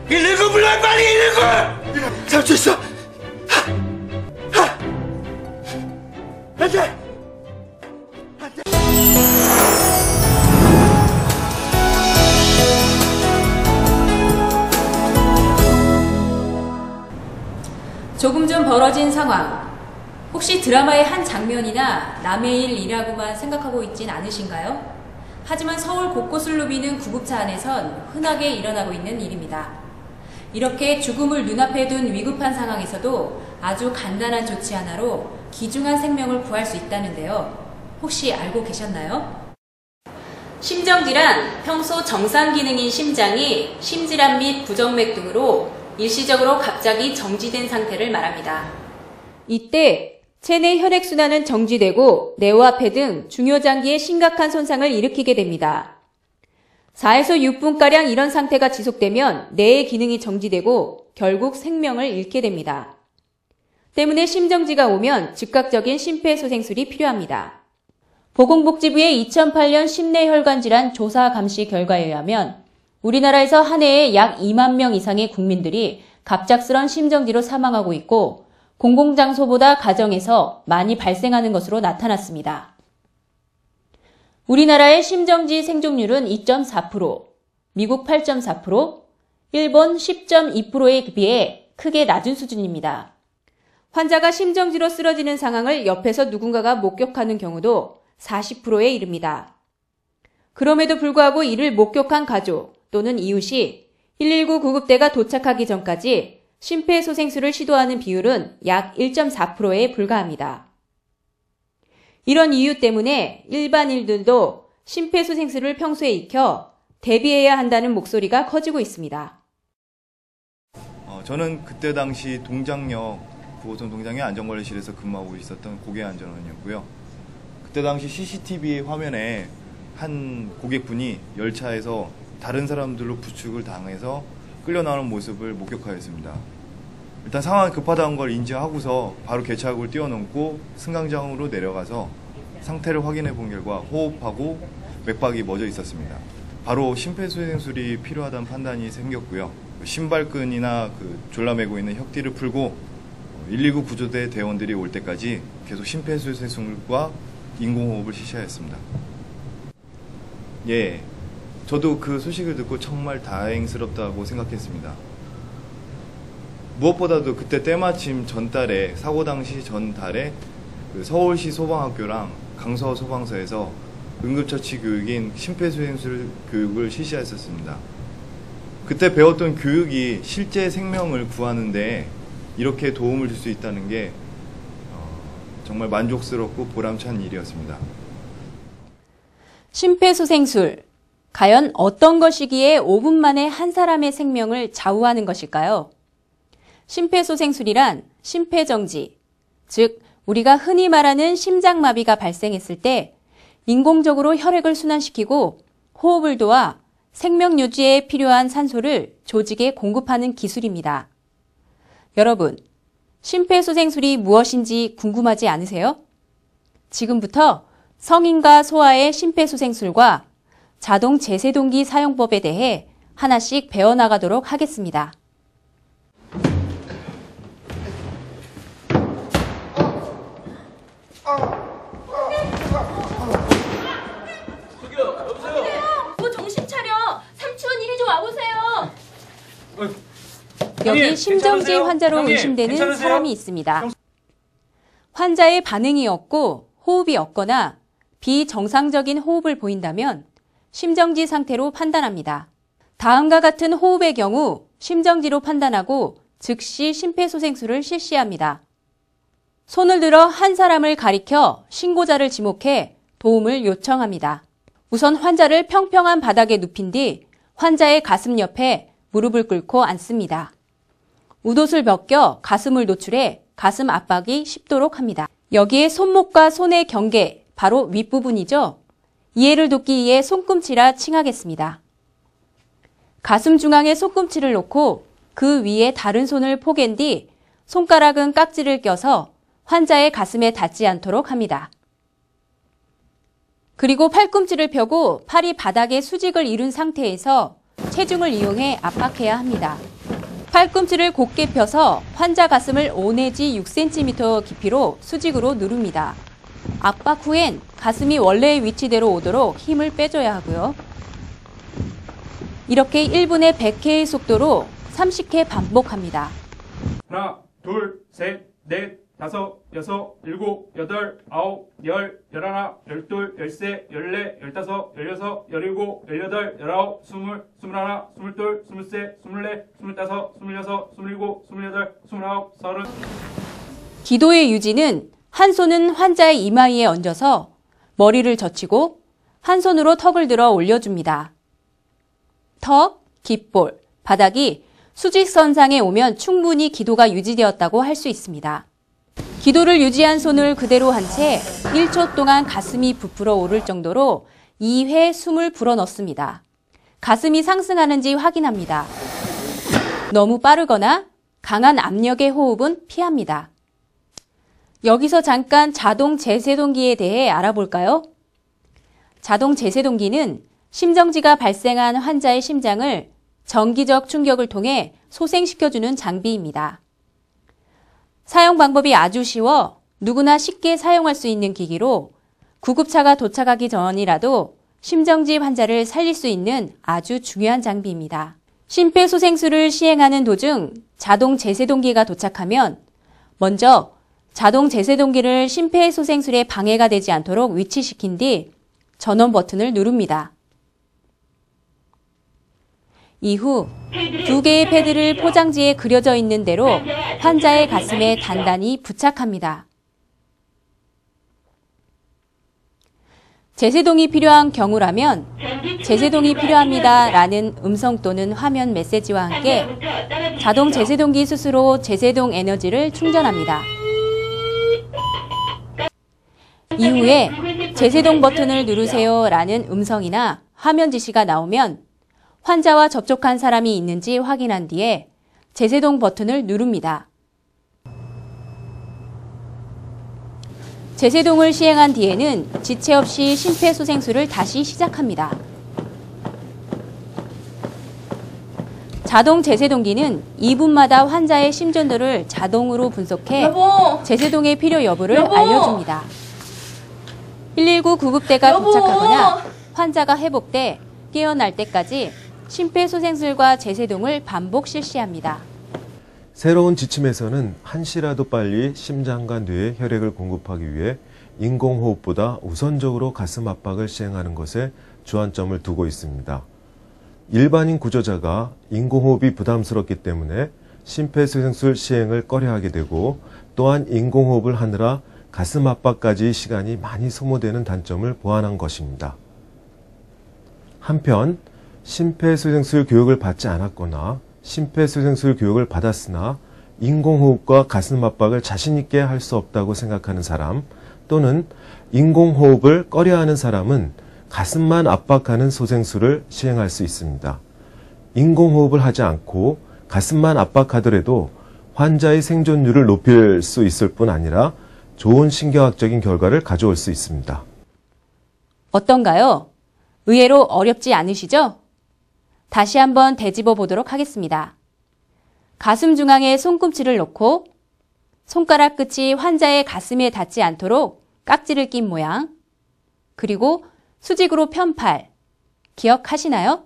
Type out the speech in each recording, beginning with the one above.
119 불러, 빨리 119! 잡을 수 있어! 안 돼! 안 돼! 조금 전 벌어진 상황. 혹시 드라마의 한 장면이나 남의 일이라고만 생각하고 있진 않으신가요? 하지만 서울 곳곳을 누비는 구급차 안에선 흔하게 일어나고 있는 일입니다. 이렇게 죽음을 눈앞에 둔 위급한 상황에서도 아주 간단한 조치 하나로 귀중한 생명을 구할 수 있다는데요. 혹시 알고 계셨나요? 심정질환, 평소 정상 기능인 심장이 심질환 및 부정맥 등으로 일시적으로 갑자기 정지된 상태를 말합니다. 이때 체내 혈액순환은 정지되고 뇌와 폐 등 중요 장기에 심각한 손상을 일으키게 됩니다. 4에서 6분가량 이런 상태가 지속되면 뇌의 기능이 정지되고 결국 생명을 잃게 됩니다. 때문에 심정지가 오면 즉각적인 심폐소생술이 필요합니다. 보건복지부의 2008년 심내혈관질환 조사 감시 결과에 의하면 우리나라에서 한 해에 약 2만 명 이상의 국민들이 갑작스런 심정지로 사망하고 있고 공공장소보다 가정에서 많이 발생하는 것으로 나타났습니다. 우리나라의 심정지 생존율은 2.4%, 미국 8.4%, 일본 10.2%에 비해 크게 낮은 수준입니다. 환자가 심정지로 쓰러지는 상황을 옆에서 누군가가 목격하는 경우도 40%에 이릅니다. 그럼에도 불구하고 이를 목격한 가족 또는 이웃이 119 구급대가 도착하기 전까지 심폐소생술을 시도하는 비율은 약 1.4%에 불과합니다. 이런 이유 때문에 일반인들도 심폐소생술을 평소에 익혀 대비해야 한다는 목소리가 커지고 있습니다. 저는 그때 당시 동작역 9호선 동작역 안전관리실에서 근무하고 있었던 고객안전원이었고요. 그때 당시 CCTV 화면에 한 고객분이 열차에서 다른 사람들로 부축을 당해서 끌려 나오는 모습을 목격하였습니다. 일단 상황이 급하다는 걸 인지하고서 바로 개차역을 뛰어넘고 승강장으로 내려가서 상태를 확인해 본 결과 호흡하고 맥박이 멎어 있었습니다. 바로 심폐소생술이 필요하다는 판단이 생겼고요. 신발끈이나 졸라매고 있는 혁띠를 풀고 119 구조대 대원들이 올 때까지 계속 심폐소생술과 인공호흡을 실시하였습니다. 예, 저도 그 소식을 듣고 정말 다행스럽다고 생각했습니다. 무엇보다도 그때 때마침 전달에 사고 당시 전달에 서울시 소방학교랑 강서 소방서에서 응급처치 교육인 심폐소생술 교육을 실시했었습니다. 그때 배웠던 교육이 실제 생명을 구하는데 이렇게 도움을 줄 수 있다는 게 정말 만족스럽고 보람찬 일이었습니다. 심폐소생술, 과연 어떤 것이기에 5분 만에 한 사람의 생명을 좌우하는 것일까요? 심폐소생술이란 심폐정지, 즉 우리가 흔히 말하는 심장마비가 발생했을 때 인공적으로 혈액을 순환시키고 호흡을 도와 생명 유지에 필요한 산소를 조직에 공급하는 기술입니다. 여러분, 심폐소생술이 무엇인지 궁금하지 않으세요? 지금부터 성인과 소아의 심폐소생술과 자동 제세동기 사용법에 대해 하나씩 배워나가도록 하겠습니다. 정신 차려! 삼촌 이리 좀 와보세요! 여기 심정지 환자로 의심되는 사람이 있습니다. 환자의 반응이 없고 호흡이 없거나 비정상적인 호흡을 보인다면 심정지 상태로 판단합니다. 다음과 같은 호흡의 경우 심정지로 판단하고 즉시 심폐소생술을 실시합니다. 손을 들어 한 사람을 가리켜 신고자를 지목해 도움을 요청합니다. 우선 환자를 평평한 바닥에 눕힌 뒤 환자의 가슴 옆에 무릎을 꿇고 앉습니다. 웃옷을 벗겨 가슴을 노출해 가슴 압박이 쉽도록 합니다. 여기에 손목과 손의 경계, 바로 윗부분이죠. 이해를 돕기 위해 손꿈치라 칭하겠습니다. 가슴 중앙에 손꿈치를 놓고 그 위에 다른 손을 포갠 뒤 손가락은 깍지를 껴서 환자의 가슴에 닿지 않도록 합니다. 그리고 팔꿈치를 펴고 팔이 바닥에 수직을 이룬 상태에서 체중을 이용해 압박해야 합니다. 팔꿈치를 곧게 펴서 환자 가슴을 5 내지 6cm 깊이로 수직으로 누릅니다. 압박 후엔 가슴이 원래의 위치대로 오도록 힘을 빼줘야 하고요. 이렇게 1분에 100회의 속도로 30회 반복합니다. 하나, 둘, 셋, 넷, 다섯, 여섯, 일곱, 여덟, 아홉, 열, 열하나, 열둘, 열세, 열네, 열다섯, 열여섯, 열일곱, 열여덟, 열아홉, 스물, 스물하나, 스물둘, 스물세, 스물네, 스물다섯, 스물여섯, 스물일곱, 스물여덟, 스물아홉, 서른. 기도의 유지는 한 손은 환자의 이마위에 얹어서 머리를 젖히고 한 손으로 턱을 들어 올려줍니다. 턱, 귓볼, 바닥이 수직선상에 오면 충분히 기도가 유지되었다고 할 수 있습니다. 기도를 유지한 손을 그대로 한 채 1초 동안 가슴이 부풀어 오를 정도로 2회 숨을 불어넣습니다. 가슴이 상승하는지 확인합니다. 너무 빠르거나 강한 압력의 호흡은 피합니다. 여기서 잠깐 자동 제세동기에 대해 알아볼까요? 자동 제세동기는 심정지가 발생한 환자의 심장을 전기적 충격을 통해 소생시켜주는 장비입니다. 사용 방법이 아주 쉬워 누구나 쉽게 사용할 수 있는 기기로 구급차가 도착하기 전이라도 심정지 환자를 살릴 수 있는 아주 중요한 장비입니다. 심폐소생술을 시행하는 도중 자동 제세동기가 도착하면 먼저 자동 제세동기를 심폐소생술에 방해가 되지 않도록 위치시킨 뒤 전원 버튼을 누릅니다. 이후 2개의 패드를 포장지에 그려져 있는 대로 환자의 가슴에 단단히 부착합니다. 제세동이 필요한 경우라면 제세동이 필요합니다 라는 음성 또는 화면 메시지와 함께 자동 제세동기 스스로 제세동 에너지를 충전합니다. 이후에 제세동 버튼을 누르세요 라는 음성이나 화면 지시가 나오면 환자와 접촉한 사람이 있는지 확인한 뒤에 제세동 버튼을 누릅니다. 제세동을 시행한 뒤에는 지체 없이 심폐소생술을 다시 시작합니다. 자동 제세동기는 2분마다 환자의 심전도를 자동으로 분석해 제세동의 필요 여부를 알려줍니다. 119 구급대가 도착하거나 환자가 회복돼 깨어날 때까지 심폐소생술과 제세동을 반복 실시합니다. 새로운 지침에서는 한시라도 빨리 심장과 뇌에 혈액을 공급하기 위해 인공호흡보다 우선적으로 가슴 압박을 시행하는 것에 주안점을 두고 있습니다. 일반인 구조자가 인공호흡이 부담스럽기 때문에 심폐소생술 시행을 꺼려하게 되고 또한 인공호흡을 하느라 가슴 압박까지 시간이 많이 소모되는 단점을 보완한 것입니다. 한편 심폐소생술 교육을 받지 않았거나 심폐소생술 교육을 받았으나 인공호흡과 가슴 압박을 자신있게 할 수 없다고 생각하는 사람 또는 인공호흡을 꺼려하는 사람은 가슴만 압박하는 소생술을 시행할 수 있습니다. 인공호흡을 하지 않고 가슴만 압박하더라도 환자의 생존율을 높일 수 있을 뿐 아니라 좋은 신경학적인 결과를 가져올 수 있습니다. 어떤가요? 의외로 어렵지 않으시죠? 다시 한번 되짚어 보도록 하겠습니다. 가슴 중앙에 손꿈치를 놓고 손가락 끝이 환자의 가슴에 닿지 않도록 깍지를 낀 모양, 그리고 수직으로 편 팔, 기억하시나요?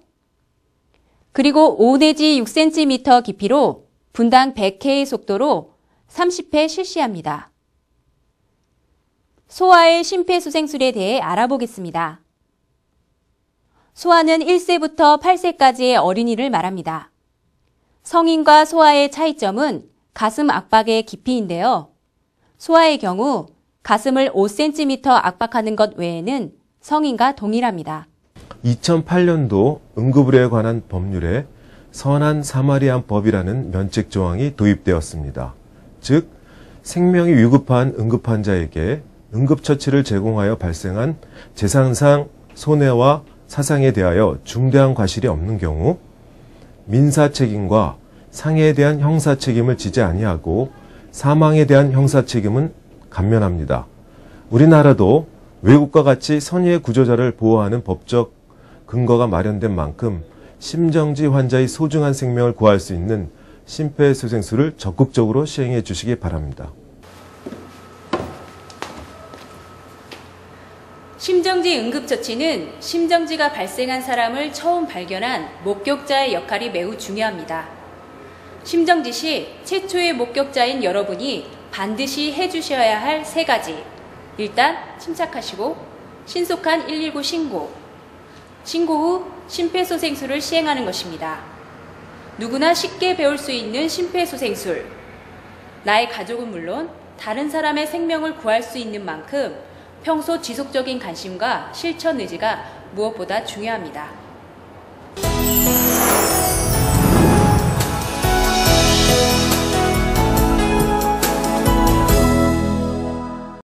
그리고 5 내지 6cm 깊이로 분당 100회의 속도로 30회 실시합니다. 소아의 심폐소생술에 대해 알아보겠습니다. 소아는 1세부터 8세까지의 어린이를 말합니다. 성인과 소아의 차이점은 가슴 압박의 깊이인데요. 소아의 경우 가슴을 5cm 압박하는 것 외에는 성인과 동일합니다. 2008년도 응급의료에 관한 법률에 선한 사마리안 법이라는 면책 조항이 도입되었습니다. 즉, 생명이 위급한 응급환자에게 응급처치를 제공하여 발생한 재산상 손해와 사상에 대하여 중대한 과실이 없는 경우 민사 책임과 상해에 대한 형사 책임을 지지 아니하고 사망에 대한 형사 책임은 감면합니다. 우리나라도 외국과 같이 선의의 구조자를 보호하는 법적 근거가 마련된 만큼 심정지 환자의 소중한 생명을 구할 수 있는 심폐소생술을 적극적으로 시행해 주시기 바랍니다. 심정지 응급처치는 심정지가 발생한 사람을 처음 발견한 목격자의 역할이 매우 중요합니다. 심정지 시 최초의 목격자인 여러분이 반드시 해주셔야 할 3가지. 일단 침착하시고 신속한 119 신고. 신고 후 심폐소생술을 시행하는 것입니다. 누구나 쉽게 배울 수 있는 심폐소생술. 나의 가족은 물론 다른 사람의 생명을 구할 수 있는 만큼 평소 지속적인 관심과 실천 의지가 무엇보다 중요합니다.